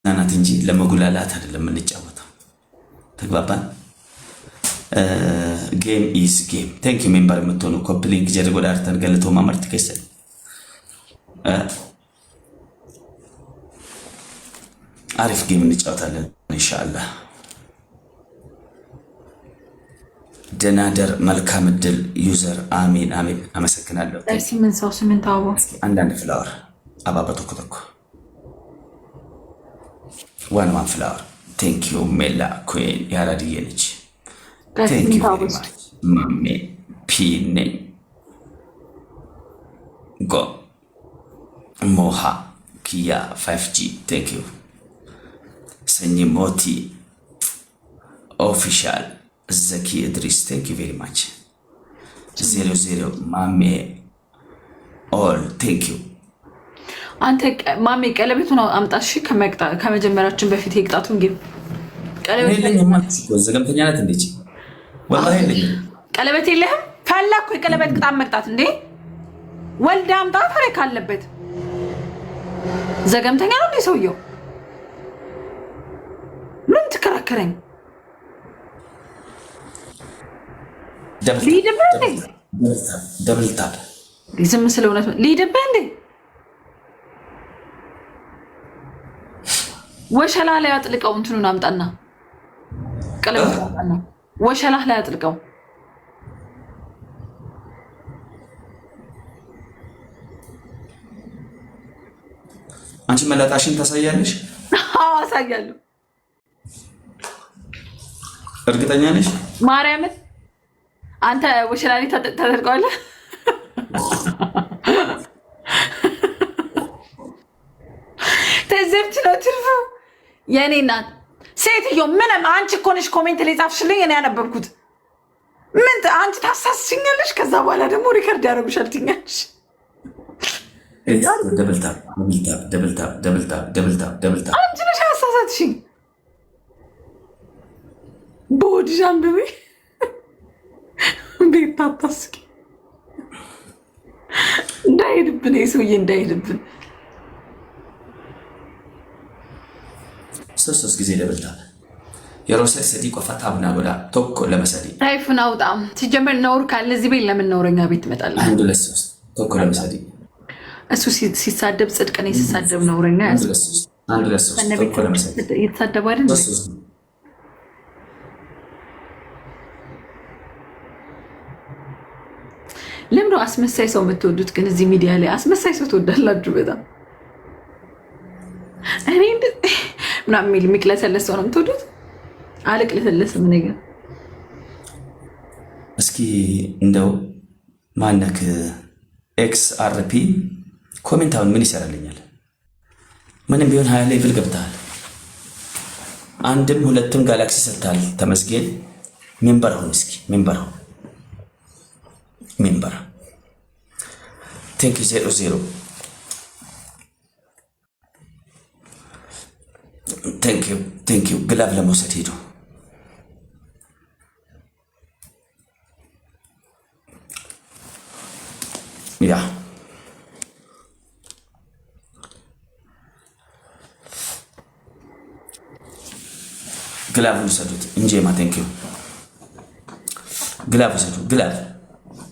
ናት እንጂ ለመጉላላት አይደለም የምንጫወተው። ተግባባን? ጌም ኢዝ ጌም። ቴንክ ዩ ሜምበር የምትሆኑ ኮፕሊንክ ጀርጎ ዳርተን ገልቶ ማመርት ከሰል አሪፍ ጌም እንጫወታለን ኢንሻአላህ። ደናደር መልካም እድል ዩዘር። አሜን አሜን። አመሰግናለሁ። ስምንት ሰው ስምንት አበባ አንዳንድ ፍላወር አባበቶ ኮተኮ ዋን ፍላወር ቴንክ ዩ ሜላ ኩን ያራድዬ ነች። ቴንክ ዩ ቬሪ ማች ማሜ ፒ ነኝ ጎ ሞሃ ኪያ 5G ቴንክ ዩ ሰኝ ሞቲ ኦፊሻል ዘኪ እድሪስ ቴንክ ዩ ቬሪ ማች 00 ማሜ ኦል ቴንክ ዩ። አንተ ማሜ ቀለበቱን አምጣሽ ከመጀመራችን በፊት የቅጣቱን ጌም ዘገምተኛ ናት እንዴ? ወላሂ ቀለበት የለህም? ፈላኩ የቀለበት ቅጣት መቅጣት እንዴ? ወልዳ አምጣ ታሪክ ካለበት ዘገምተኛ ነው እንዴ ሰውየው? ምን ትከራከረኝ? ሊድብህ እንዴ? ደብልታል ዝም ስለሆነት ሊድብህ እንዴ? ወሸላ ላይ አጥልቀው እንትኑን አምጣና ቀለበት አምጣና ወሸላ ላይ አጥልቀው። አንቺ መላጣሽን ታሳያለሽ? አዎ አሳያለሁ። እርግጠኛ ነሽ? ማርያምን አንተ ወሸላ ላይ ታደርገዋለህ? ተዘብት ነው ትርፉ። የኔ እናት ሴትዮ ምንም አንቺ እኮ ነሽ ኮሜንት ላይ ጻፍሽልኝ፣ እኔ ያነበብኩት። ምን አንቺ ታሳስኛለሽ፣ ከዛ በኋላ ደግሞ ሪከርድ ያደርጉሻል ትኛለሽ። ደብልታ አንቺ ነሽ ያሳሳትሽኝ። በወድሽ አንብቤ ቤት ታታስቂ እንዳይሄድብን ሰውዬ እንዳይሄድብን። ሶስት ጊዜ ደብልታል። የሮሰል ሰዲ ቆፋታ አብና ጎዳ ቶኮ ለመሰዲ ታይፉን አውጣም። ሲጀመር ነውር ካለ እዚህ ቤት ለምን ነውረኛ ቤት ትመጣለህ? አንድ ለሶስት ቶኮ ለመሰዲ እሱ ሲሳደብ ጽድቅ ነው፣ ሲሳደብ ነውረኛ። አንድ ለሶስት ቶኮ ለመሰዲ እየተሳደቡ አይደል? ለምን ነው አስመሳይ ሰው የምትወዱት? ግን እዚህ ሚዲያ ላይ አስመሳይ ሰው ትወዳላችሁ በጣም። እኔ ምናምን የሚል የሚቅለሰለስ ሰው ነው የምትወዱት። አልቅለሰለስም እኔ ግን። እስኪ እንደው ማነክ XRP ኮሜንታውን ምን ይሰራልኛል? ምንም ቢሆን 20 ሌቭል ገብተሃል። አንድም ሁለትም ጋላክሲ ሰጥተሃል። ተመስገን። ሜምበር ሁን እስኪ ሜምበር ሁን። ሜምበር ቴንክ ዩ 00 ቴንክ ዩ። ግላብ ለመውሰድ ሄዱ። ያ ግላብ ውሰዱት። እንጄማ ቴንክ ዩ። ግላብ ውሰዱ። ግላብ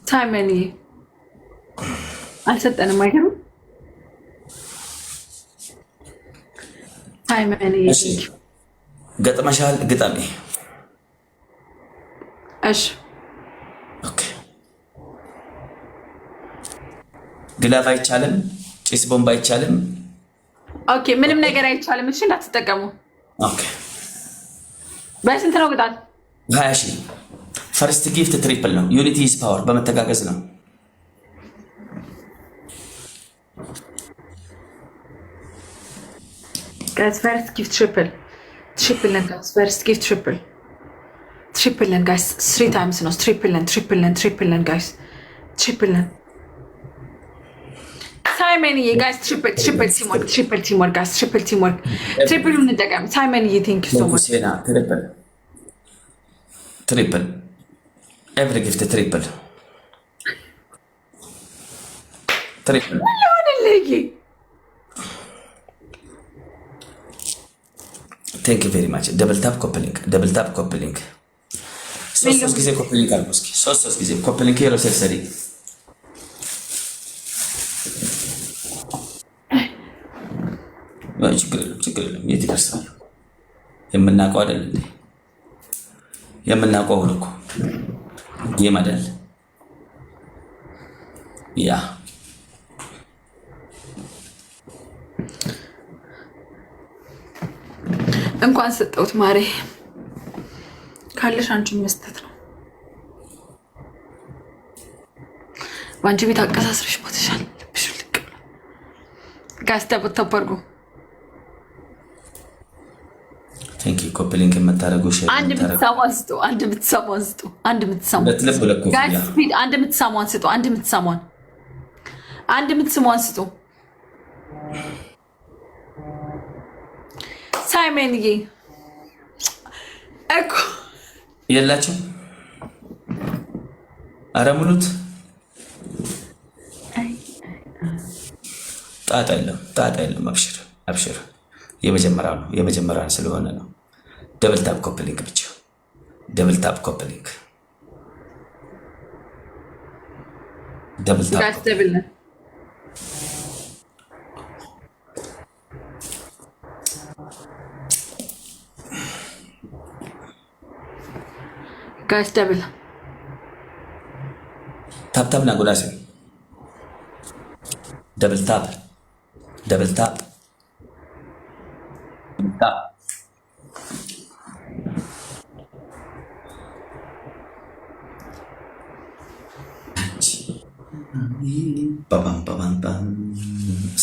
ታይመኒ አልሰጠንም። አይገርም? ታይመኒ ገጥመሻል። ግጠሜ። እሺ ኦኬ። ግላብ አይቻልም። ጭስ ቦምብ አይቻልም። ኦኬ። ምንም ነገር አይቻልም። እሺ እንዳትጠቀሙ። ኦኬ። በስንት ነው ቅጣት? 20,000። ፈርስት ጊፍት ትሪፕል ነው። ዩኒቲ ኢዝ ፓወር በመተጋገዝ ነው። Guys, first gift triple. Triple and guys, first gift triple. Triple and guys, 3 times no. Triple and guys. Triple and. Simon, you guys, triple teamwork, guys, triple teamwork. Triple on the diagram. Simon, you thank you so much. Triple. Every gift triple. Triple. ቴንክ ዩ ቬሪ ማች። ደብል ታፕ ኮፕሊንክ ሶስት ጊዜ ኮፕሊንክ አድርጉ እስኪ። ሶስት ጊዜ ኮፕሊንክ የሮሴል ሰሪ ችግር የለም። የት ይደርሳሉ? የምናውቀው አይደል እንዴ? የምናውቀው እኮ ጌም አይደል? ያ እንኳን ሰጠሁት ማሬ። ካለሽ አንቺን መስጠት ነው። በአንቺ ቤት አቀሳስረሽ ሞተሻል። ልብሽ ልቅ ጋስተበተበርጉ ቴንክ ዩ ኮፕሊንክ የምታደርጉ አንድ ብትሰሙ አንስቶ አንድ ብትሰሙ አንስቶ አንድ ብትሰሙ አንድ ብትሰሙ አንስቶ አንድ ብትሰሙ አንስቶ ሳይመንዬ እኮ የላችሁ። ኧረ ሙሉት። ጣጣ የለም። አብሽር። የመጀመሪያው ነው። የመጀመሪያው ስለሆነ ነው። ደብል ታፕ ኮፕሊንክ ብቻ። ደብል ታፕ ኮፕሊንክ ጋይስ ደብል ታፕ ና ጎዳሴ ደብል ታፕ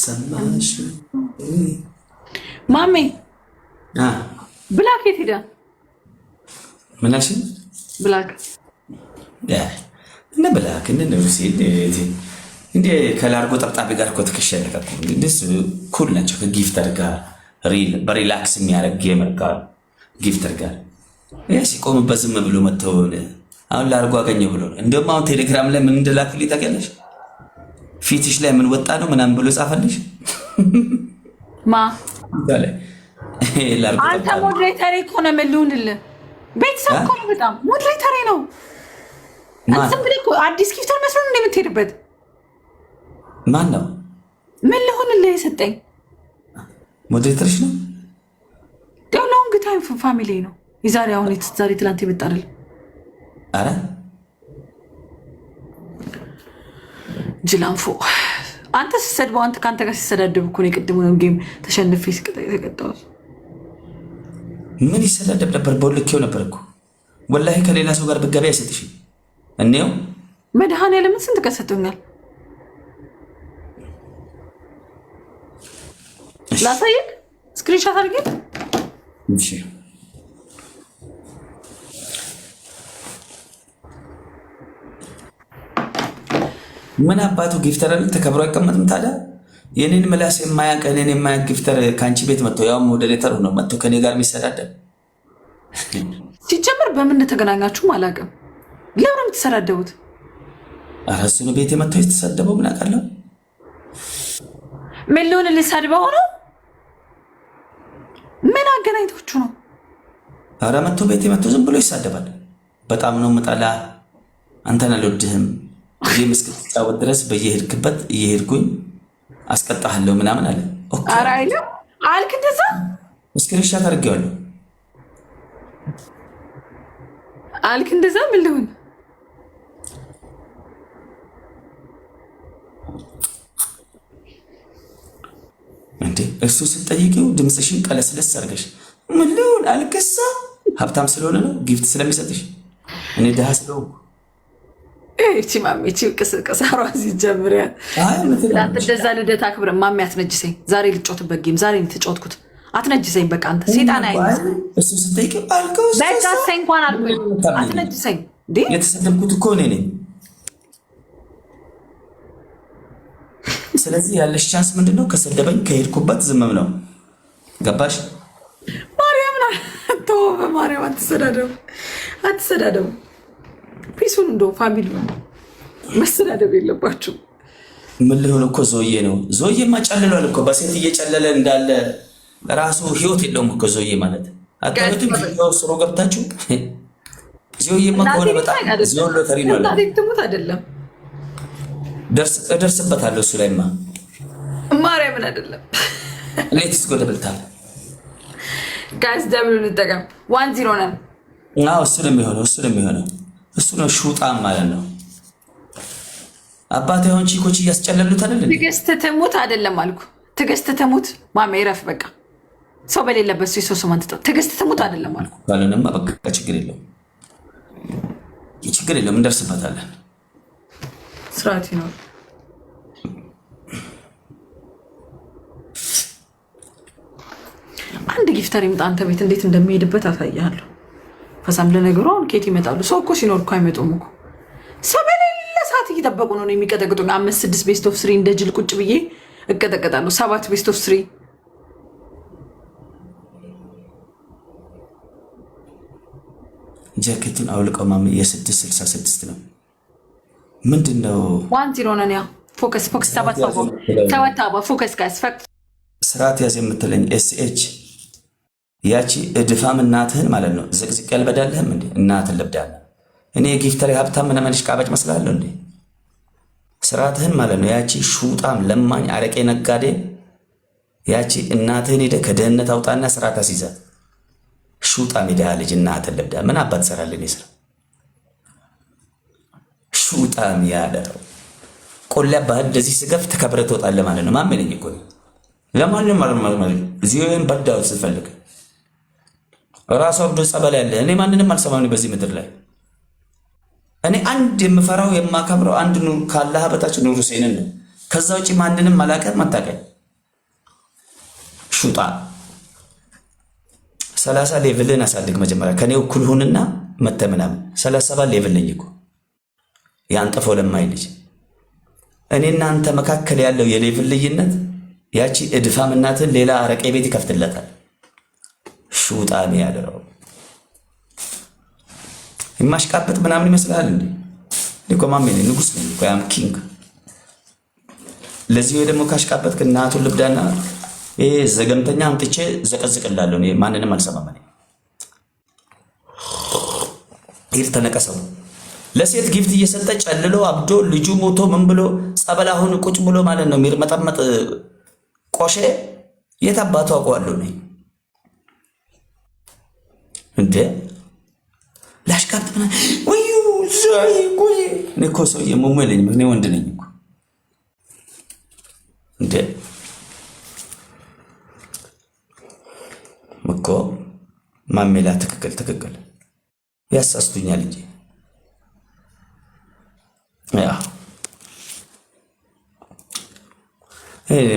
ሰማሽ ማሜ ብላክ የት ሄዳ? ምናሽ ብላክ እነ ብላክ እነ ነብሴ እንዴ ከላርጎ ጠብጣቢ ጋር እኮ ትከሻ ያለቀቁ እንደስ ኩል ናቸው። ከጊፍተር ጋር በሪላክስ የሚያደርግ ጌመር ጋር ጊፍተር ጋር ሲቆምበት ዝም ብሎ መተውን አሁን ላርጎ አገኘ ብሎ እንደውም አሁን ቴሌግራም ላይ ምን እንደላክልኝ ታውቂያለሽ? ፊትሽ ላይ ምን ወጣ ነው ምናምን ብሎ ጻፈልሽ። ማ አንተ ሞዴሬተር እኮ ነው የምልውልህ። ቤተሰብ እኮ ነው በጣም ሞዴሬተር ነው። ዝም ብለህ እኮ አዲስ ጊፍተር መስሎን እንደምትሄድበት ማን ነው? ምን ልሆንልህ የሰጠኝ ሞዴሬተርሽ ነው? ደውላውን ግታይ ፋሚሊ ነው። የዛሬ አሁን ዛሬ ትላንት ይመጣል። አረ ጅላንፎ አንተ ስትሰድበው አንተ ካንተ ጋር ሲሰዳደብ እኮ ነው የቅድሙን ጌም ተሸንፌ ተቀጣው። ምን ይሰዳደብ ነበር? በሁልኬው ነበር እኮ ወላሂ ከሌላ ሰው ጋር ብትገቢ አይሰጥሽም። እኔው መድኃኒዓለምን ስንት ቀን ሰጥቶኛል። ላሳይክ ስክሪንሾት አድርጌ እሺ ምን አባቱ ጊፍተር አይደል ተከብሮ አይቀመጥም ታዲያ? የኔን ምላስ የማያውቅ እኔን የማያውቅ ጊፍተር ከአንቺ ቤት መጥቶ ያው ሞዴሬተር ሆኖ መጥቶ ከኔ ጋር የሚሰዳደብ ሲጀምር በምን እንደተገናኛችሁም አላውቅም። ለምን የምትሰዳደቡት? ኧረ እሱ ነው ቤት መጥቶ የተሰደበው ምን አውቃለሁ። ምን ሊሆን ሊሰድበው ነው? ምን አገናኝታችሁ ነው? ኧረ መጥቶ ቤት መጥቶ ዝም ብሎ ይሳደባል። በጣም ነው የምጠላ አንተን አልወድህም ጌም እስክትጫወት ድረስ በየሄድክበት እየሄድኩኝ አስቀጣሃለሁ ምናምን አለ። ኧረ አይልም አልክ እንደዛ ስክሪንሾት አድርጌዋለሁ። አልክ እንደዛ ምን ልሁን? እንዴ እሱ ስትጠይቂው ድምፅሽን ቀለስለስ አድርገሽ ምን ልሁን አልክሳ ሀብታም ስለሆነ ነው ጊፍት ስለሚሰጥሽ እኔ ድሃ ስለሆንኩ እቺ ማሚ እቺ ቅስቀሳሯ ሲጀምሪያል እንደዛ ልደት አክብረ ማሚ አትነጅሰኝ። ዛሬ ልጮትበት ጌም ዛሬ ልትጮትኩት አትነጅሰኝ። በቃ አንተ ሰይጣን አይደል? እሱ ስትጠይቂው አልከው በቃ እንኳን አልኩኝ አትነጅሰኝ። እንዴ የተሰደብኩት እኮ እኔ ነኝ። ስለዚህ ያለሽ ቻንስ ምንድነው? ከሰደበኝ ከሄድኩበት ዝምም ነው። ገባሽ? ማርያም ና ተው በማርያም አትሰዳደቡ። ፒሱን እንደው ፋሚሊ መሰዳደብ የለባችሁ። ምን ሊሆን እኮ ዞዬ ነው። ዞዬማ ጨልሏል እኮ በሴት እየጨለለ እንዳለ ራሱ ህይወት የለውም እኮ ዞዬ ማለት አታዩትም? ቪዲዮ ስሮ ገብታችሁ ዞዬማ ከሆነ በጣም ዞን ሎተሪ ነው አለ። ትሙት አይደለም እደርስበታለሁ እሱ ላይማ ማርያምን አይደለም። ሌትስ ጎ ደብልታል ጋይስ ደብሉ እንጠቀም 1-0 ነን። አዎ እሱ ነው የሚሆነው እሱ ነው ሹጣም ማለት ነው። አባቴ አሁን ቺኮች እያስጨለሉት አይደል? ትዕግስት ትሙት አይደለም አልኩ። ትዕግስት ትሙት ማሜ ረፍ በቃ ሰው በሌለበት ሰው ሰማን ተጣ ትዕግስት ትሙት አይደለም አልኩ። ባለንማ በቃ ችግር የለውም እንደርስበታለን። ስርዓት ይኖር። አንድ ጊፍተር ይምጣ አንተ ቤት እንዴት እንደሚሄድበት አሳያለሁ። ፈሳም ለነገሩ አሁን ኬት ይመጣሉ። ሰው እኮ ሲኖር እኮ አይመጡም እኮ ሰው በሌለ ሰዓት እየጠበቁ ነው የሚቀጠቅጡኝ። 5-6 ቤስት ኦፍ 3 እንደ ጅል ቁጭ ብዬ እቀጠቀጣለሁ። 7 ቤስት ኦፍ 3 ጃኬቱን አውልቀው ማም የ666 ነው ምንድነው? 1-0 ነን። ያ ፎከስ 7 አባ ፎከስ ጋይስ ስርዓት ያዝ የምትለኝ ኤስኤች ያቺ እድፋም እናትህን ማለት ነው። ዝቅዝቅ ያልበዳልህም እንዴ እናትህን ልብዳለ እኔ ጊፍተር ሀብታም ምን መንሽ ቃባጭ መስላለሁ እንዴ? ስርዓትህን ማለት ነው። ያቺ ሹጣም ለማኝ አረቄ ነጋዴ ያቺ እናትህን ሄደ ከደህንነት አውጣና ስርዓት አስይዛት። ሹጣም ሄዳ ልጅ እናትህን ልብዳ ምን አባት ሰራልን ይስራ ሹጣም ያለው ቆላ ባህል እንደዚህ ስገፍ ተከብረ ትወጣለህ ማለት ነው። ማመነኝ እኮ ለማንም ማለት እዚህን በዳው ስትፈልግ ራሱ አብዶ ጸበል ያለ እኔ ማንንም አልሰማም በዚህ ምድር ላይ። እኔ አንድ የምፈራው የማከብረው አንድ ኑር ካላህ በታች ኑር ሁሴንን ነው። ከዛ ውጪ ማንንም አላቀም መታቀኝ ሹጣ 30 ሌቭልን አሳድግ መጀመሪያ ከኔ እኩል ሁንና መተምናም 37 ሌቭል ነኝ እኮ ያንጠፈው ለማይ ልጅ እኔና አንተ መካከል ያለው የሌቭል ልዩነት ያቺ እድፋም እናትን ሌላ አረቄ ቤት ይከፍትለታል። ሹጣም ያለው የማሽቃበጥ ምናምን ይመስላል እንዴ? እኮ ማሜ ነኝ ንጉስ ነኝ እኮ ያም ኪንግ። ለዚህ ወይ ደግሞ ካሽቃበጥክ እናቱን ልብዳና ዘገምተኛ አምጥቼ ዘቀዝቅላለሁ። እኔ ማንንም አልሰማም። እኔ ይል ተነቀሰው ለሴት ጊፍት እየሰጠ ጨልሎ አብዶ ልጁ ሞቶ ምን ብሎ ጸበል አሁን ቁጭ ብሎ ማለት ነው ሚርመጠመጥ ቆሼ የታባቱ አውቀዋለሁ ነኝ እንዴ ላሽቃብጥና ወዩ ዛይ ቆይ ነኮ ሰው የሞመለኝ ምን ወንድ ነኝ እኮ እንዴ እኮ ማሜላ ትክክል ያሳስቱኛል እንጂ ያ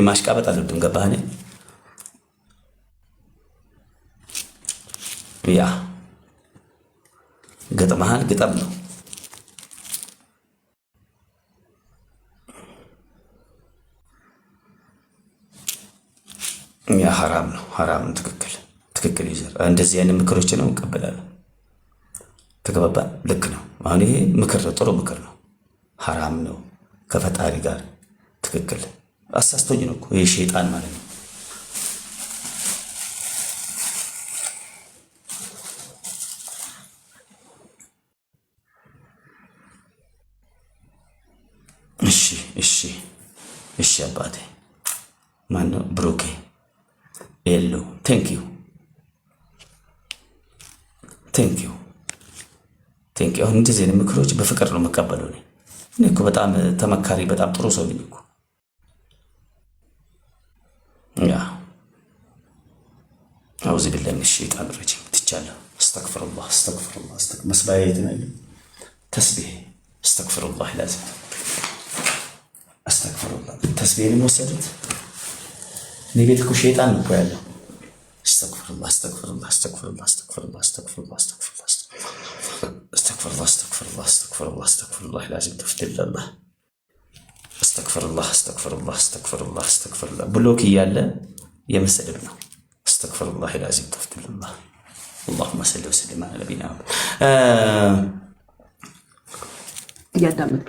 ማሽቃበጥ አለብን። ገባህ? ያ ገጥመሃል ግጠም ነው። ያ ሐራም ነው። ትክክል ይዘር እንደዚህ አይነት ምክሮች ነው እንቀበላለን። ተገባባ። ልክ ነው። አሁን ይሄ ምክር ነው፣ ጥሩ ምክር ነው። ሐራም ነው ከፈጣሪ ጋር ትክክል። አሳስቶኝ ነው እኮ ይሄ ሸይጣን ማለት ነው። እሺ አባቴ ማነው? ብሩኬ ኤሎ ቴንክ ዩ። አሁን እንደዚህ አይነት ምክሮች በፍቅር ነው መቀበለው። እኔ እኮ በጣም ተመካሪ በጣም ጥሩ ሰው ነኝ እኮ። ያ አውዚ ቢላሂ ሚነ ሸይጣን ረጂም ትቻለሁ። አስተግፍሩላህ መስባየት ነው ተስቢህ አስተግፍሩላህ ላዚም አስተግፍሩላህ ተስቢህን ወሰዱት። እኔ ቤት እኮ ሸይጣን ነው ያለው። አስተግፍሩላህ ላዚም ተፍትልላህ አስተግፍሩላህ ብሎክ እያለ የመሰደብ ነው። አስተግፍሩላህ ላዚም ተፍትልላህ اللهم صل وسلم على نبينا እያዳመጥክ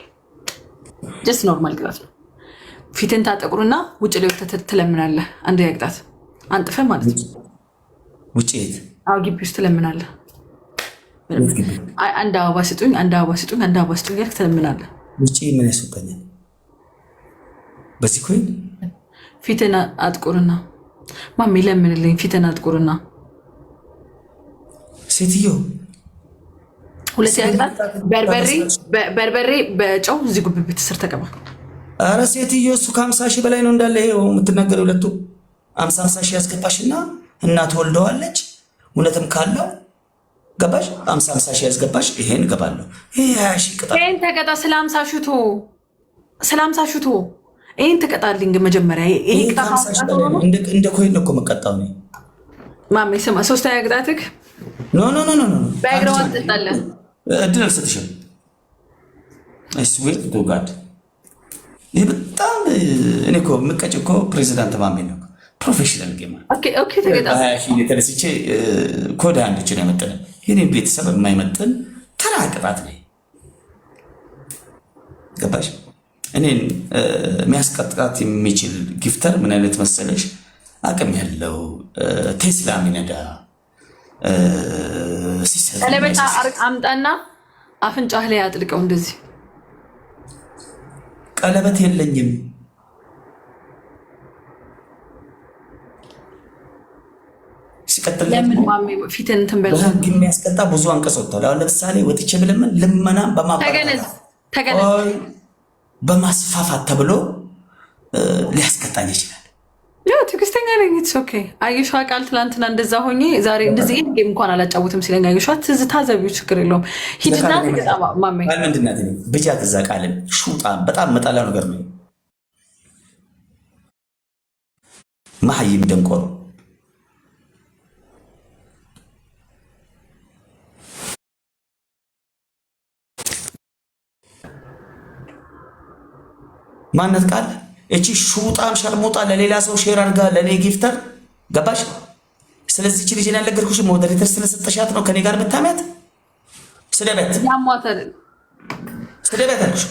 ጀስት ኖርማል ቅጣት ነው። ፊትን ታጠቁሩና ውጭ ላይ ትለምናለህ። አንድ ቅጣት አንጥፈ ማለት ነው። ውጭ የት? አዎ ግቢ ውስጥ ትለምናለህ። አንድ አበባ ስጡኝ፣ አንድ አበባ ስጡኝ፣ አንድ አበባ ስጡኝ ያልክ ትለምናለህ። ውጭ ምን ያስወጣኛል? በዚህ ኮይን ፊትን አጥቁርና ማሜ ለምንልኝ፣ ፊትን አጥቁርና ሴትዮ ሁለት ያቅጣት በርበሬ በጨው እዚህ ጉብብት ስር ተቀባ። አረ ሴትዮ እሱ ከ50 ሺህ በላይ ነው እንዳለ ይሄው የምትናገር። ሁለቱ 50 ሺህ ያስገባሽና እናት ወልደዋለች። እውነትም ካለው ገባሽ 50 ሺህ ያስገባሽ። ይሄን ገባለሁ። ይሄ 20 ሺህ ቅጣት። ይሄን ተቀጣ። ስለ 50 ሽቶ ስለ 50 ሽቶ ይሄን ተቀጣልኝ። መጀመሪያ ይሄ ቅጣት እንደ ኮይን እኮ መቀጣው ነው ማሜ። ስማ ሶስተኛ ቅጣትክ ኖ በእግረዋ ትጠጣለህ። እድል አልሰጥሽም። አይ ስዌር ቱ ጋድ። ይሄ በጣም እኔ እኮ የምቀጭ እኮ ፕሬዚዳንት ማሜ ነው። ፕሮፌሽናል ጌመር። ኦኬ ተገጣ። የተነስቼ ኮድ አንድችን ያመጣለ የኔን ቤተሰብ የማይመጥን ተራ ቅጣት ነው። ገባሽ? እኔን የሚያስቀጣት የሚችል ጊፍተር ምን አይነት መሰለሽ? አቅም ያለው ቴስላ ሚነዳ ቀለበታ አምጣና አፍንጫህ ላይ አጥልቀው። እንደዚህ ቀለበት የለኝም። ሲቀጥል ለምን ማሜ ፊትን እንትን በል። በህግ የሚያስቀጣ ብዙ አንቀጽ ወጥቷል። አሁን ለምሳሌ ወጥቼ ብለምን ልመና በማስፋፋት ተብሎ ሊያስቀጣኝ ይችላል። ትዕግስተኛ ነኝ። ኦኬ አየሿ ቃል ትላንትና እንደዛ ሆኜ ዛሬ እንደዚህ ጌም እንኳን አላጫውትም ሲለኝ አየሿ ታዘቢው፣ ችግር የለውም ሂድና ተቀጣ ማሜ። ምንድናት ብጃት እዛ ቃልን ሹጣ በጣም መጣላው ነገር ነው። መሀይም ደንቆሮ ማነት ቃል እቺ ሹጣም ሸርሙጣ ለሌላ ሰው ሼር አድርጋ ለኔ ጊፍተር ገባሽ? ስለዚህ እቺ ልጅ ያልነገርኩሽ ሞዴሬተር ስለሰጠሻት ነው ከኔ ጋር መታሚያት። ስደበት ያሟታል። ስደበት አልኩሽ።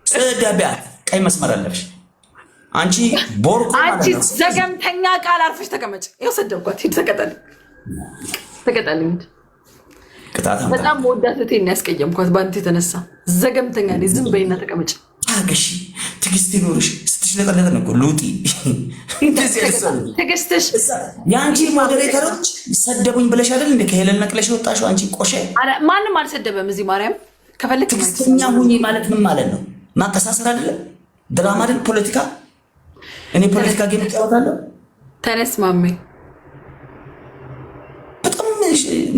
ስደበት ቀይ መስመር አለሽ አንቺ ቦርኮ። አንቺ ዘገምተኛ ቃል አርፈሽ ተቀመጭ። ይኸው ሰደብኳት። ሂድ ተቀጣልኝ። በጣም ወዳትቴን ያስቀየምኳት በአንተ የተነሳ ዘገምተኛ ነኝ። ዝም በይና ተቀመጭ። ታገሺ፣ ትዕግስት ይኖርሽ። ስትሽለጠለጥ ነው እኮ ሉጢ። ትዕግስትሽ የአንቺ ሞዴሬተሮች ሰደቡኝ ብለሽ አይደል እንደ ከሄለን ነቅለሽ ወጣሽው አንቺ ቆሼ። ማንም አልሰደበም እዚህ ማርያም። ከፈለክ ትዕግስተኛ ሁኚ ማለት ምን ማለት ነው? ማቀሳሰር አይደለም ድራማ አይደል ፖለቲካ። እኔ ፖለቲካ ጌም እጫወታለሁ። ተነስ ማሜ። በጣም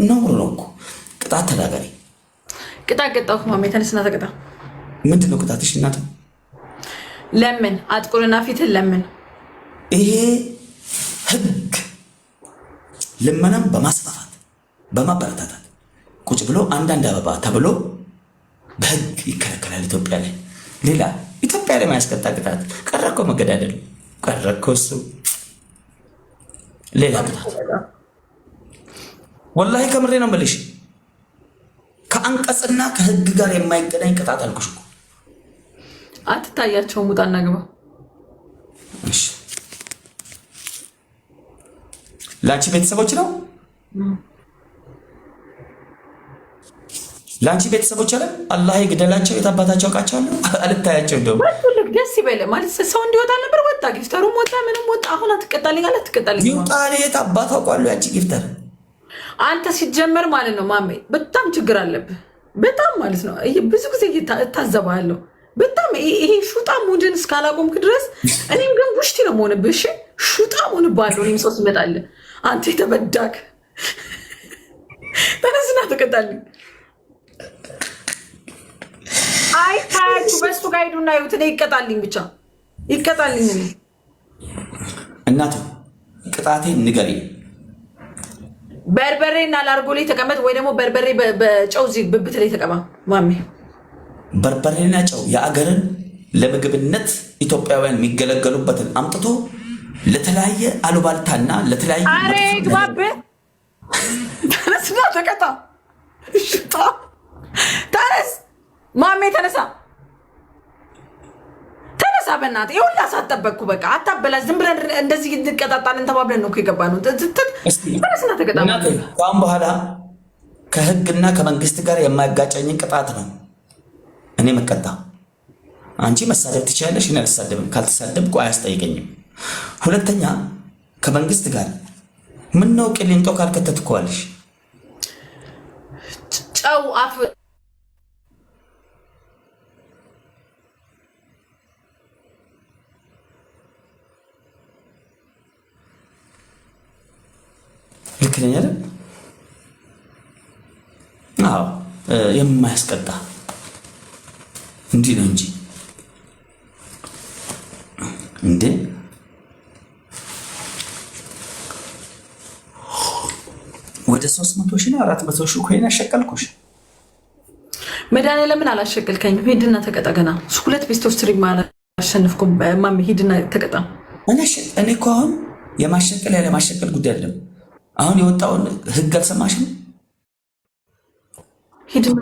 ነውር ነው እኮ። ቅጣት ተናገሪ። ቅጣት ቀጣሁ ማሜ። ተነስና ተቀጣ። ምንድን ነው ቅጣትሽ? እናት ለምን አጥቁርና ፊትን ለምን። ይሄ ህግ ልመናም በማስፋፋት በማበረታታት ቁጭ ብሎ አንዳንድ አበባ ተብሎ በህግ ይከለከላል ኢትዮጵያ ላይ። ሌላ ኢትዮጵያ ላይ ማያስቀጣ ቅጣት ቀረ እኮ መገዳደል ቀረ እኮ እሱ። ሌላ ቅጣት ወላሂ ከምሬ ነው የምልሽ ከአንቀጽና ከህግ ጋር የማይገናኝ ቅጣት አልኩሽ እኮ። አትታያቸውም። ውጣና ግባ። እሺ ለአንቺ ቤተሰቦች ነው ለአንቺ ቤተሰቦች አለ አላህ ይግደላቸው። የታባታቸው ቃቸዋለሁ አልታያቸው። እንደውም ወጥልክ ደስ ይበለ ማለት ሰው እንዲወጣ ነበር። ወጣ ጊፍተሩም ወጣ ምንም ወጣ። አሁን አትቀጣልኝ አለ አትቀጣልኝ። ይውጣ። የታባታ ቋሉ ያቺ ጊፍተር አንተ ሲጀመር ማለት ነው ማሜ በጣም ችግር አለብህ። በጣም ማለት ነው ብዙ ጊዜ እታዘባለሁ። በጣም ይሄ ሹጣ ሙድን እስካላቆምክ ድረስ እኔም ግን ጉሽቲ ነው መሆንብህ። እሺ ሹጣ ሆንብሃለሁ። እኔም ሰው ሲመጣልህ አንተ የተበዳክ ተነስና ተቀጣልኝ። አይ ታያችሁ በሱ ጋር ሄዱና ይሁት እኔ ይቀጣልኝ ብቻ ይቀጣልኝ። እኔ እናቱ ቅጣቴን ንገሪ። በርበሬና ላርጎ ላይ ተቀመጥ፣ ወይ ደግሞ በርበሬ በጨው እዚህ ብብት ላይ ተቀባ ማሜ። በርበሬና ጨው የአገርን ለምግብነት ኢትዮጵያውያን የሚገለገሉበትን አምጥቶ ለተለያየ አሉባልታና ለተለያየ አሬ ግባብ። ተነስና ተቀጣ። ሽጣ ተነስ ማሜ ተነሳ። ተነስ በዛ በእናትህ ይሁላ ሳትጠበቅኩ በቃ አታበላሽ። ዝም ብለን እንደዚህ እንቀጣጣለን ተባብለን ነው እኮ የገባነው። ተነስና ተቀጣ። ከአሁን በኋላ ከህግና ከመንግስት ጋር የማያጋጨኝን ቅጣት ነው እኔ መቀጣ። አንቺ መሳደብ ትችላለሽ፣ እኔ አልሳደብም። ካልተሳደብኩ አያስጠይቀኝም። ሁለተኛ ከመንግስት ጋር ምን ነው ቅሊንጦ ካልከተትኳለሽ ጨው አፍ ልክ ነኝ አይደል? አዎ የማያስቀጣ እንዲህ ነው እንጂ እንዴ ወደ 300 ሺህ ነው 400 ሺህ ኮይን አሸቀልኩሽ። መድኃኒዓለምን አላሸቀልከኝም። ሂድና ተቀጣ። ገና ሁለት ቤስት ኦፍ ስትሪም አላሸነፍኩም። ማሚ ሂድና ተቀጣ። እኔ እኮ አሁን የማሸቀል ያለ ማሸቀል ጉዳይ አይደለም። አሁን የወጣውን ህግ አልሰማሽም? ሂድና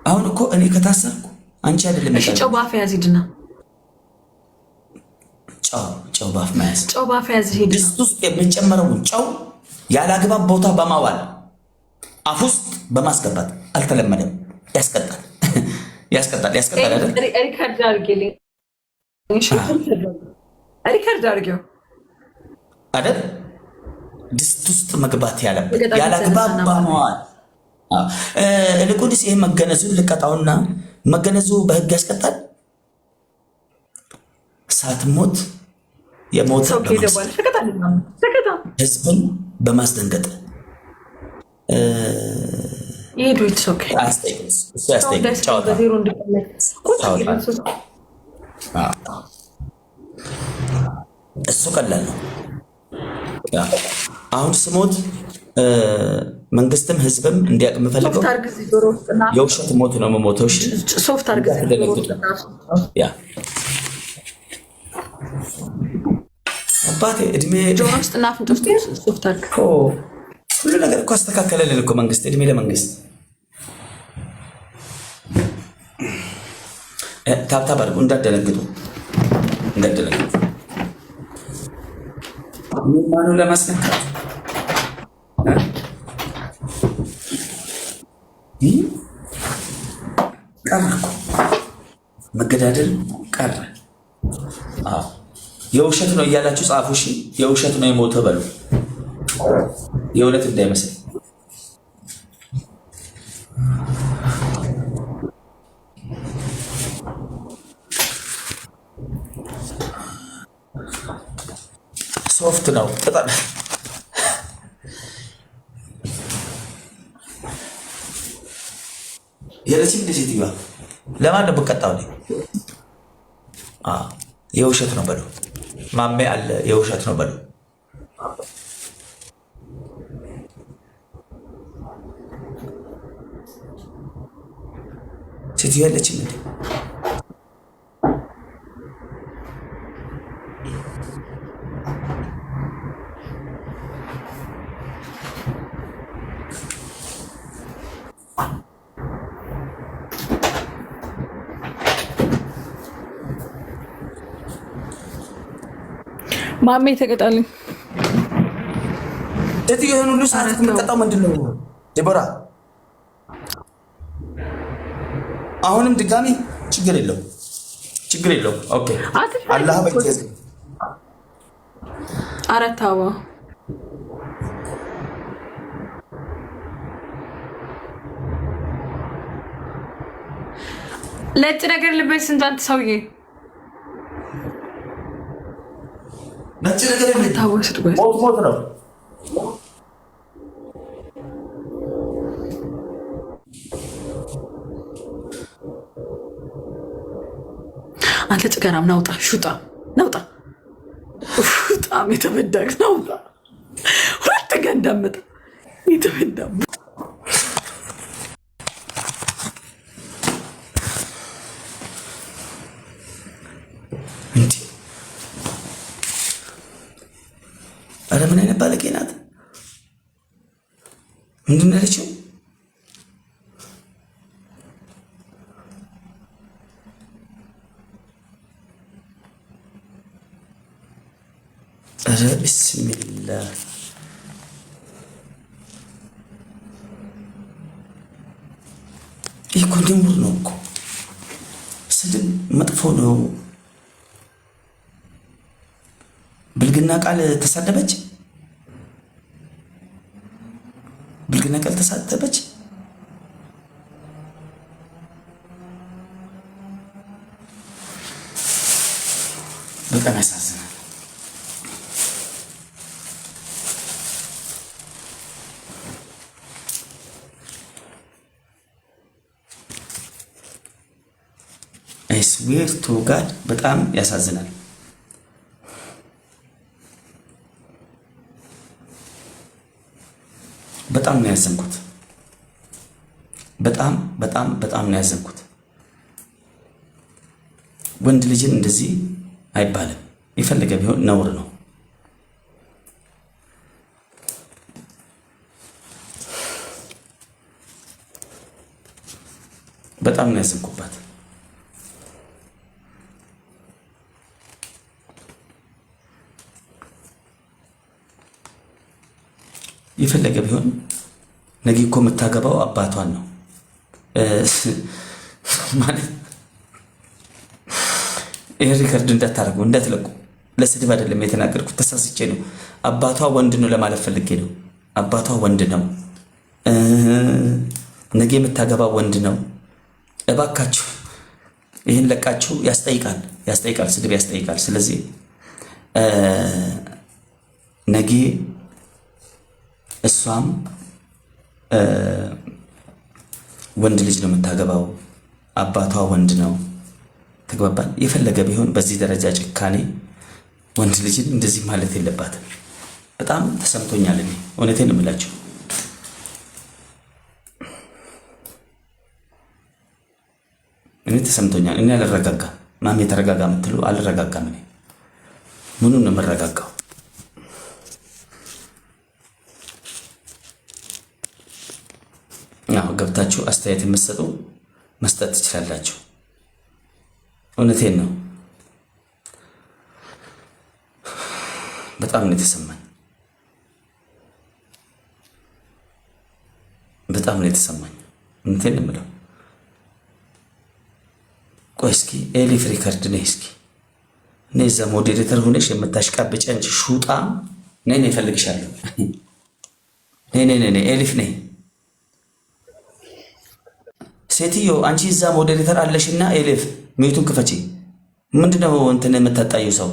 አሁን እኮ እኔ ከታሰርኩ አንቺ አይደለም። እሺ ጨው ባፍ ያዝ። ሂድና ጨው ባፍ መያዝ፣ ጨው ባፍ ያዝ። ሂድ ድስት ውስጥ የሚጨመረውን ጨው ያለ አግባብ ቦታ በማዋል አፍ ውስጥ በማስገባት አልተለመደም። ያስቀጣል፣ ያስቀጣል፣ ያስቀጣል አይደል? ሪካርድ አድርጌልኝ። እሺ ሪካርድ አድርጌው አይደል? ድስት ውስጥ መግባት ያለ አግባብ በማዋል ልቁንስ ይሄ መገነዙን ልቀጣውና መገነዙ በህግ ያስቀጣል። ሳትሞት የሞት ህዝብን በማስደንገጥ እሱ ቀላል ነው። አሁን ስሞት መንግስትም ህዝብም እንዲያውቅ የምፈልገው የውሸት ሞት ነው የምሞተው። ሶፍት ያ አባቴ እድሜ ጆሮስጥና ፍንጮስጥ ሶፍት አድርግ። ሁሉ ነገር እኮ አስተካከለልን እኮ መንግስት። እድሜ ለመንግስት። ታብታብ አድርጉ፣ እንዳደነግጡ እንዳደነግጡ። ማኑ ለማስነካት ቀረ እኮ መገዳደል ቀረ። የውሸት ነው እያላችሁ ጻፉ። እሺ የውሸት ነው የሞተ በሉ፣ የእውነት እንዳይመስል። ሶፍት ነው ቅጠል። የለችም እንደ ሴትዮዋ ለማን ነው ብቀጣው? የውሸት ነው በሉ። ማሜ አለ የውሸት ነው በሉ። ሴትዮ ያለችም እንዴ? ማሜ ተቀጣልኝ። ሴትዮ ይሄን ሁሉ ሰዓት የምትቀጣው ምንድን ነው? ዴቦራ አሁንም ድጋሚ ችግር የለው፣ ችግር የለው። ኦኬ አላህ በጀዝ አረታዋ ነጭ ነገር ልበስ እንዳንተ ሰውዬ ነጭ ነገር ሞት ነው። አንተ ጭገራም ናውጣ፣ ሹጣ፣ ናውጣ፣ በጣም የተበዳግ ናውጣ። ሁለት ቀን እንዳመጣ የተበዳ እንዴ! ኧረ ምን አይነት ባለጌ ናት! ምንድን ነው ያለችው? ኧረ ቢስሚላህ ይህ እኮ ነውር ነው እኮ። ስድብ መጥፎ ነው። ብልግና ቃል ተሳደበች፣ ብልግና ቃል ተሳደበች። በጣም ያሳዝናል። ስዌር ቱ ጋድ በጣም ያሳዝናል። በጣም ነው ያዘንኩት። በጣም በጣም በጣም ነው ያዘንኩት። ወንድ ልጅን እንደዚህ አይባልም። የፈለገ ቢሆን ነውር ነው። በጣም ነው ያዘንኩባት። የፈለገ ቢሆን ነገ እኮ የምታገባው አባቷን ነው ማለት። ይህ ሪከርድ እንዳታደርጉ እንዳትለቁ። ለስድብ አይደለም የተናገርኩት፣ ተሳስቼ ነው። አባቷ ወንድ ነው ለማለት ፈልጌ ነው። አባቷ ወንድ ነው፣ ነገ የምታገባው ወንድ ነው። እባካችሁ ይህን ለቃችሁ። ያስጠይቃል፣ ስድብ ያስጠይቃል። ስለዚህ ነገ እሷም ወንድ ልጅ ነው የምታገባው፣ አባቷ ወንድ ነው። ተግባባን። የፈለገ ቢሆን በዚህ ደረጃ ጭካኔ ወንድ ልጅን እንደዚህ ማለት የለባትም። በጣም ተሰምቶኛል። እኔ እውነቴን እምላችሁ እኔ ተሰምቶኛል። እኔ አልረጋጋም። ማሜ ተረጋጋ የምትሉ አልረጋጋም። እኔ ምኑን ነው የምረጋጋው? ገብታችሁ አስተያየት የምትሰጡ መስጠት ትችላላችሁ። እውነቴን ነው። በጣም ነው የተሰማኝ። በጣም ነው የተሰማኝ። እውነቴን ነው የምለው። ቆይ እስኪ ኤሊፍ ሪከርድ ነይ እስኪ እኔ እዛ ሞዴሬተር ሆነሽ የምታሽቃብጪ አንቺ ሹጣ ነይ ነይ እፈልግሻለሁ። ነይ ነይ ነይ ኤሊፍ ነይ ሴትዮ አንቺ እዛ ሞዴሬተር አለሽና ኤሊፍ ሚዩቱን ክፈቺ። ምንድነው እንትን የምታጣዩ ሰው?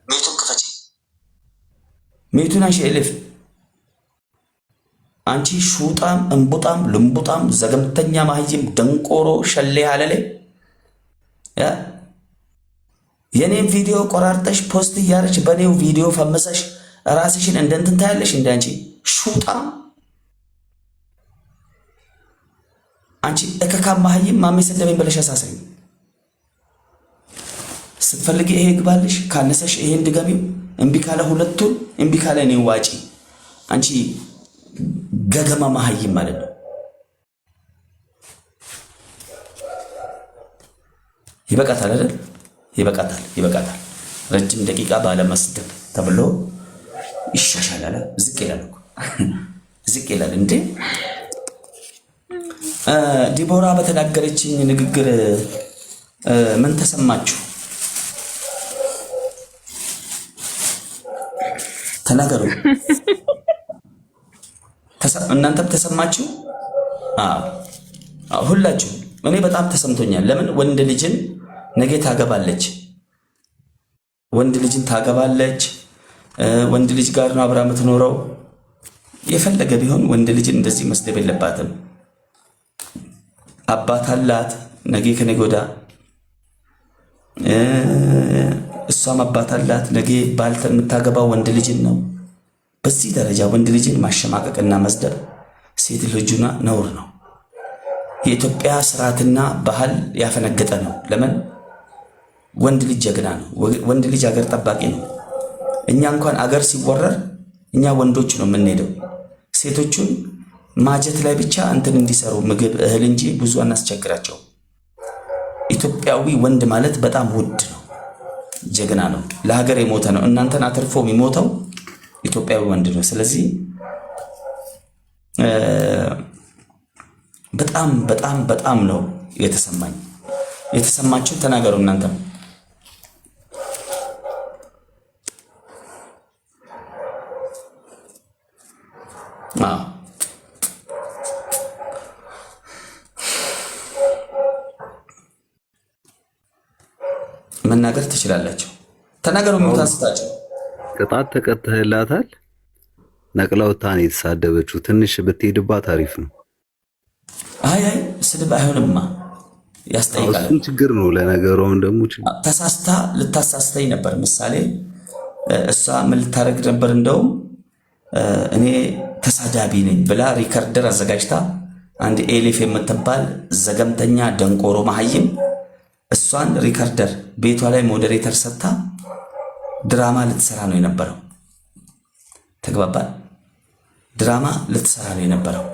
ሚዩቱን ክፈቺ። ሚዩቱን አንቺ ኤሊፍ አንቺ ሹጣም እንቡጣም ልምቡጣም ዘገምተኛ ማህይም ደንቆሮ ሸሌ ሀለሌ የኔም ቪዲዮ ቆራርጠሽ ፖስት እያረች በኔው ቪዲዮ ፈመሰሽ ራስሽን እንደንትን ታያለሽ። እንደ አንቺ ሹጣም አንቺ እከካም ማህይም ማሜ ሰደበኝ ብለሽ አሳሰኝ። ስትፈልጊ ይሄ ግባልሽ፣ ካነሰሽ ይሄን ድገሚው። እምቢ ካለ ሁለቱን፣ እምቢ ካለ እኔ ዋጪ። አንቺ ገገማ ማህይም ማለት ነው። ይበቃታል አይደል? ይበቃታል፣ ይበቃታል። ረጅም ደቂቃ ባለመስደብ ተብሎ ይሻሻላል። ዝቅ ይላል እኮ ዝቅ ይላል እንዴ። ዲቦራ በተናገረችኝ ንግግር ምን ተሰማችሁ? ተናገሩ። እናንተም ተሰማችሁ? ሁላችሁ። እኔ በጣም ተሰምቶኛል። ለምን ወንድ ልጅን ነገ ታገባለች፣ ወንድ ልጅን ታገባለች። ወንድ ልጅ ጋር ነው አብራ የምትኖረው። የፈለገ ቢሆን ወንድ ልጅን እንደዚህ መስደብ የለባትም። አባት አላት፣ ነገ ከነገ ወዲያ እሷም አባት አላት። ነገ ባልተን የምታገባው ወንድ ልጅን ነው። በዚህ ደረጃ ወንድ ልጅን ማሸማቀቅና መስደብ ሴት ልጁና ነውር ነው። የኢትዮጵያ ስርዓትና ባህል ያፈነገጠ ነው። ለምን? ወንድ ልጅ ጀግና ነው። ወንድ ልጅ አገር ጠባቂ ነው። እኛ እንኳን አገር ሲወረር እኛ ወንዶች ነው የምንሄደው። ሴቶቹን ማጀት ላይ ብቻ እንትን እንዲሰሩ ምግብ እህል እንጂ ብዙ አናስቸግራቸው። ኢትዮጵያዊ ወንድ ማለት በጣም ውድ ነው። ጀግና ነው፣ ለሀገር የሞተ ነው። እናንተን አትርፎ የሚሞተው ኢትዮጵያዊ ወንድ ነው። ስለዚህ በጣም በጣም በጣም ነው የተሰማኝ። የተሰማችሁ ተናገሩ እናንተ። መናገር ትችላላችሁ። ተናገሩ። የምታስታቸው ቅጣት ተቀጥተህላታል። ነቅለውታን የተሳደበችው ትንሽ ብትሄድባት አሪፍ ነው። አይ ስድብ አይሆንማ፣ ያስጠይቃል። እሱም ችግር ነው። ለነገሩም ደግሞ ተሳስታ ልታሳስተኝ ነበር። ምሳሌ እሷ ምን ልታደርግ ነበር? እንደውም እኔ ተሳዳቢ ነኝ ብላ ሪከርደር አዘጋጅታ አንድ ኤሊፍ የምትባል ዘገምተኛ ደንቆሮ መሀይም እሷን ሪከርደር ቤቷ ላይ ሞዴሬተር ሰጥታ ድራማ ልትሰራ ነው የነበረው። ተግባባል። ድራማ ልትሰራ ነው የነበረው።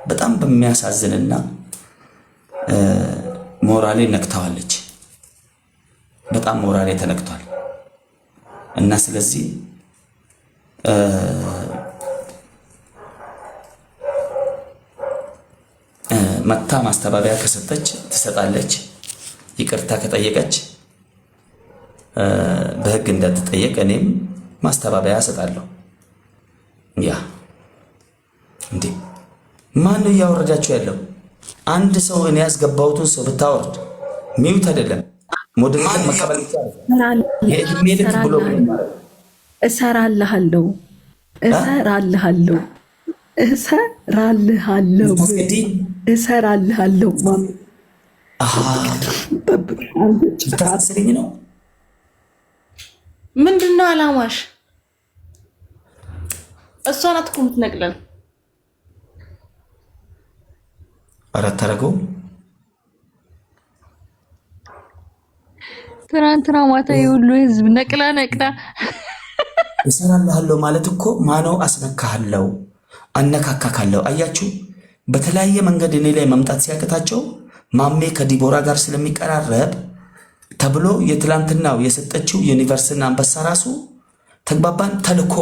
በጣም በሚያሳዝንና ሞራሌ ነክተዋለች። በጣም ሞራሌ ተነክቷል። እና ስለዚህ መታ ማስተባበያ ከሰጠች ትሰጣለች። ይቅርታ ከጠየቀች በህግ እንዳትጠየቅ እኔም ማስተባበያ እሰጣለሁ። ያ እንዴ ማን ነው እያወረዳችሁ ያለው? አንድ ሰው እኔ ያስገባሁትን ሰው ብታወርድ ሚውት አይደለም ሞዴሬተር መቀበል ይቻላል። የእድሜ ልክ ብሎ እሰራልሃለሁ ልታስረኝ ነው። ምንድን ነው አላማሽ? እሷ ናት እኮ የምትነቅለን። አራት ታረገው ትናንትና ማታ የሁሉ ህዝብ ነቅላ እሰራልሃለሁ ማለት እኮ ማነው አስነካሃለው አነካካካለው። አያችሁ፣ በተለያየ መንገድ እኔ ላይ መምጣት ሲያቅታቸው ማሜ ከዲቦራ ጋር ስለሚቀራረብ ተብሎ የትላንትናው የሰጠችው ዩኒቨርስና አንበሳ ራሱ ተግባባን። ተልኮ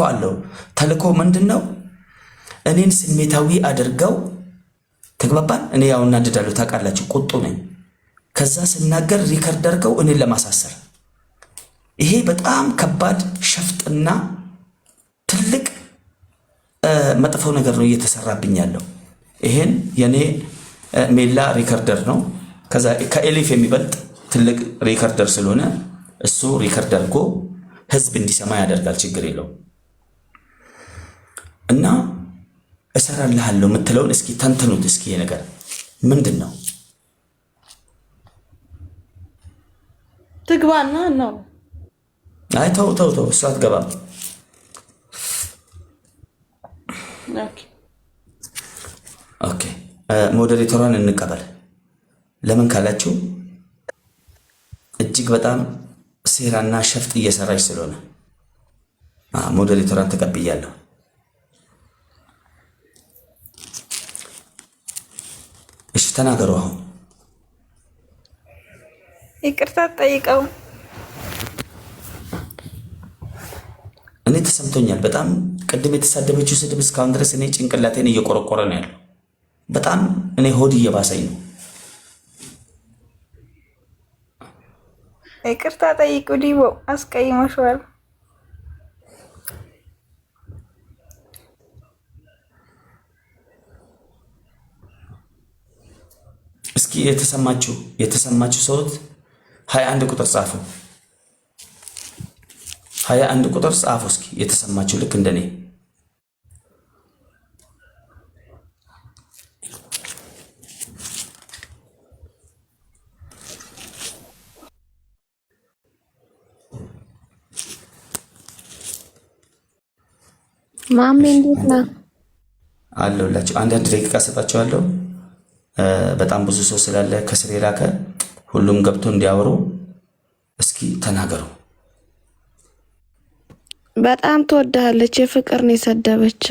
አለው። ተልኮ ምንድነው? እኔን ስሜታዊ አድርገው ተግባባን። እኔ ያው እናድዳለሁ፣ ታውቃላችሁ፣ ቁጡ ነኝ። ከዛ ስናገር ሪከርድ አድርገው እኔን ለማሳሰር። ይሄ በጣም ከባድ ሸፍጥና ትልቅ መጥፎ ነገር ነው እየተሰራብኝ ያለው። ይሄን የኔ ሜላ ሪከርደር ነው። ከዛ ከኤሊፍ የሚበልጥ ትልቅ ሪከርደር ስለሆነ እሱ ሪከርድ አድርጎ ህዝብ እንዲሰማ ያደርጋል። ችግር የለው እና እሰራልሃለሁ የምትለውን እስኪ ተንተኑት። እስኪ ይሄ ነገር ምንድን ነው? ትግባና ነው። አይ ተው እሱ አትገባም። ኦኬ ሞዴሬተሯን እንቀበል። ለምን ካላችሁ እጅግ በጣም ሴራና ሸፍጥ እየሰራች ስለሆነ ሞዴሬተሯን ተቀብያለሁ። እሺ ተናገሩ። አሁን ይቅርታ ጠይቀው። እኔ ተሰምቶኛል በጣም። ቅድም የተሳደበችው ስድብ እስካሁን ድረስ እኔ ጭንቅላቴን እየቆረቆረ ነው ያለው። በጣም እኔ ሆድ እየባሰኝ ነው። ይቅርታ ጠይቁ። ዲቦ አስቀይመሽዋል። እስኪ የተሰማችሁ ሰዎች 21 ቁጥር ጻፉ። 21 ቁጥር ጻፉ። እስኪ የተሰማችሁ ልክ እንደኔ ማሜ እንዴት ነው አለሁላችሁ። አንዳንድ ደቂቃ ሰጣችኋለሁ። በጣም ብዙ ሰው ስላለ ከስር የላከ ሁሉም ገብቶ እንዲያወሩ እስኪ ተናገሩ። በጣም ትወዳለች። የፍቅር ነው የሰደበች።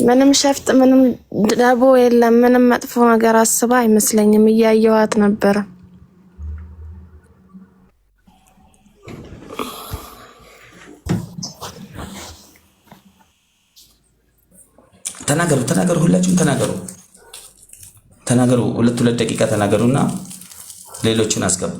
ምንም ሸፍጥ ምንም ደቦ የለም። ምንም መጥፎ ነገር አስባ አይመስለኝም። እያየዋት ነበር። ተናገሩ፣ ሁላችሁም ተናገሩ። ሁለት ደቂቃ ተናገሩና ሌሎችን አስገቡ።